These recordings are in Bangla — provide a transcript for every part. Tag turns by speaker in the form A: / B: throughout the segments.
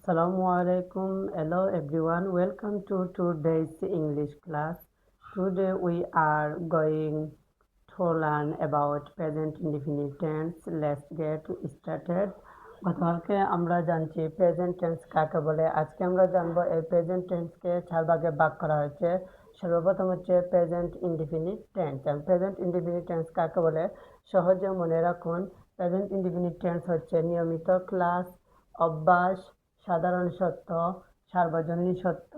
A: Assalamualaikum. Hello everyone. Welcome to today's English class. Today we are going to learn about present indefinite tense. Let's get started. গতকালকে আমরা জানছি প্রেজেন্ট টেন্স কাকে বলে। আজকে আমরা জানবো এই প্রেজেন্ট টেন্সকে 4 ভাগে ভাগ করা হয়েছে। সর্বপ্রথম হচ্ছে present indefinite tense. Present indefinite tense কাকে বলে সহজে মনে রাখুন। প্রেজেন্ট ইনডিফিনিট টেন্স হচ্ছে নিয়মিত ক্লাস, অভ্যাস, সাধারণ সত্য, সার্বজনীন সত্য,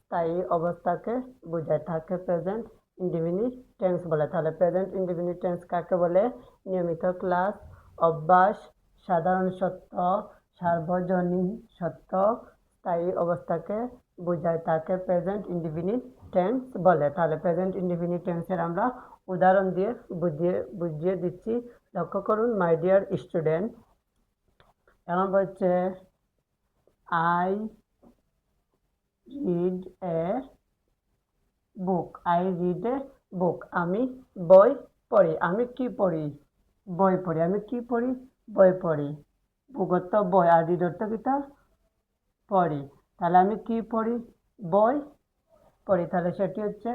A: স্থায়ী অবস্থাকে বোঝায় থাকে প্রেজেন্ট ইনডিফিনিট টেন্স বলে। তাহলে প্রেজেন্ট ইনডিফিনিট টেন্স কাকে বলে? নিয়মিত ক্লাস, অভ্যাস, সাধারণ সত্য, সার্বজনীন সত্য, স্থায়ী অবস্থাকে বোঝায় তাকে প্রেজেন্ট ইনডিফিনিট টেন্স বলে। তাহলে প্রেজেন্ট ইনডিফিনিট টেন্সের আমরা উদাহরণ দিয়ে বুঝিয়ে দিচ্ছি। লক্ষ্য করুন মাই ডিয়ার স্টুডেন্ট। এখন হচ্ছে I read a book. I read a book. আমি বই পড়ি। আমি কি পড়ি? বই পড়ি। আমি কি পড়ি? বই পড়ি। বুক অর্থ বই আর রিড অর্থ কিতা? পড়ি। তাহলে আমি কি পড়ি? বই পড়ি। তাহলে সেটি হচ্ছে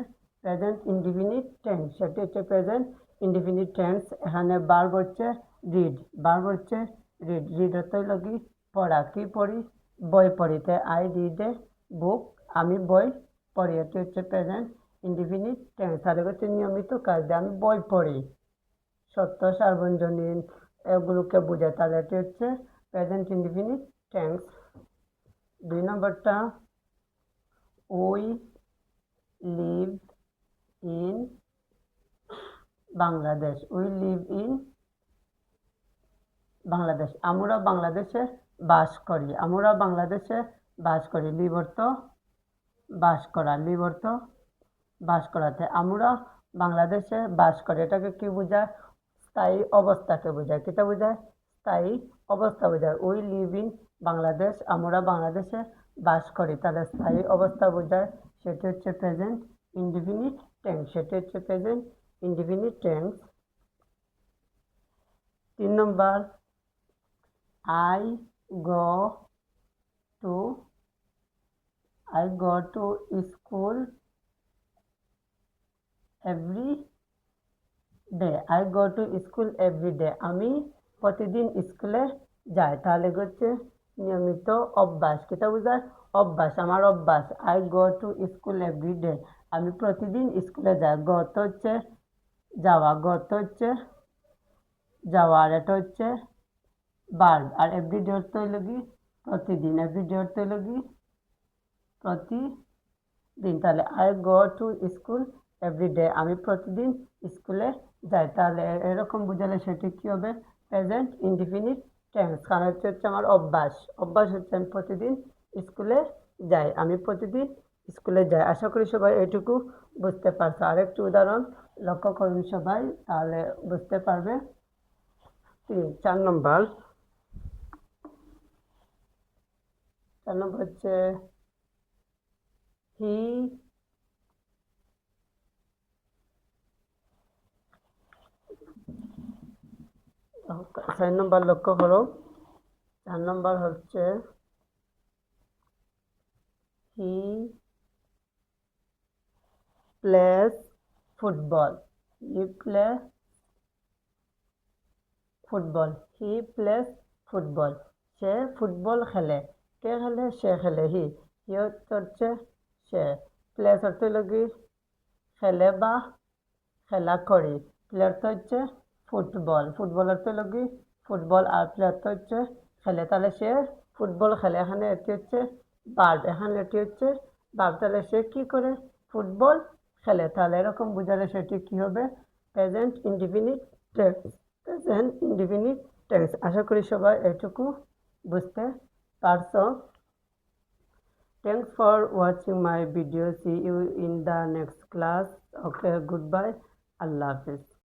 A: প্রেজেন্ট ইনডিফিনিট টেন্স। সেটি হচ্ছে প্রেজেন্ট ইনডিফিনিট টেন্স। এখানে ভার্ব হচ্ছে রিড। ভার্ব হচ্ছে রিড। রিড অর্থ হলো কি? পড়া। কি পড়ি? বই পড়ি। তাই আই রিড এ বুক। আমি বই পড়ি। এটি হচ্ছে প্রেজেন্ট ইনডিফিনিট টেন্স। আর হচ্ছে নিয়মিত কাজ। আমি বই পড়ি। সত্য, সার্বজনীন এগুলোকে বোঝায়। তাহলে এটি হচ্ছে প্রেজেন্ট ইনডিফিনিট টেন্স। 2 নম্বরটা we live in Bangladesh. We live in Bangladesh. আমরা বাংলাদেশে বাস করি। আমরা বাংলাদেশে বাস করি। লিভ অর্থ বাস করা। লিভ অর্থ বাস করাতে আমরা বাংলাদেশে বাস করি। এটাকে কি বোঝায়? স্থায়ী অবস্থাকে বোঝায়। কিটা বোঝায়? স্থায়ী অবস্থা বোঝায়। We live in Bangladesh. আমরা বাংলাদেশে বাস করি। তাহলে স্থায়ী অবস্থা বোঝায়। সেটি হচ্ছে প্রেজেন্ট ইনডিফিনিট টেন্স। সেটি হচ্ছে present indefinite tense. 3 number I go to school every day. I go to school every day. আমি প্রতিদিন স্কুলে যাই। তাহলে হচ্ছে নিয়মিত অভ্যাস। কিটা বোঝায়? অভ্যাস। আমার অভ্যাস। I go to school every day. আমি প্রতিদিন স্কুলে যাই। go তো হচ্ছে যাওয়া। go তো হচ্ছে যাওয়া। আর এটা হচ্ছে ভার্ব। আর এভরিডে অর্থ হইল কি? প্রতিদিন। এভরিডে অর্থ হইল কি? প্রতিদিন। তাহলে I go to school every day. আমি প্রতিদিন স্কুলে যাই। তাহলে এরকম বুঝালে সেটি কি হবে? Present indefinite tense. কারণ হচ্ছে আমার অভ্যাস। অভ্যাস হচ্ছে আমি প্রতিদিন স্কুলে যাই। আমি প্রতিদিন স্কুলে যাই। আশা করি সবাই এইটুকু বুঝতে পারছো। আরেকটি উদাহরণ লক্ষ্য করুন সবাই, তাহলে বুঝতে পারবে। 4 নম্বর হচ্ছে হি 4 নম্বর লক্ষ্য করো। 4 নম্বর হচ্ছে he plays football. He play football. He plays football. Say football খেলে। কে খেলে? সে খেলে। হি হচ্ছে সে। প্লেস অর্থ হলো কি? খেলে বা খেলা করি। প্লে অর্থ হচ্ছে ফুটবল। ফুটবল অর্থ হলো কি? ফুটবল। আর প্লে অর্থ হচ্ছে খেলে। তাহলে সে ফুটবল খেলে। এখানে এটি হচ্ছে ভার্ব। এখানে এটি হচ্ছে ভার্ব। তাহলে সে কি করে? ফুটবল খেলে। তাহলে এরকম বোঝালে সেটি কি হবে? Present indefinite tense. Present indefinite tense. আশা করি সবাই এটুকু বুঝতে পারছো। Thanks for watching my video. See you in the next class. Okay, goodbye. Allah Hafiz.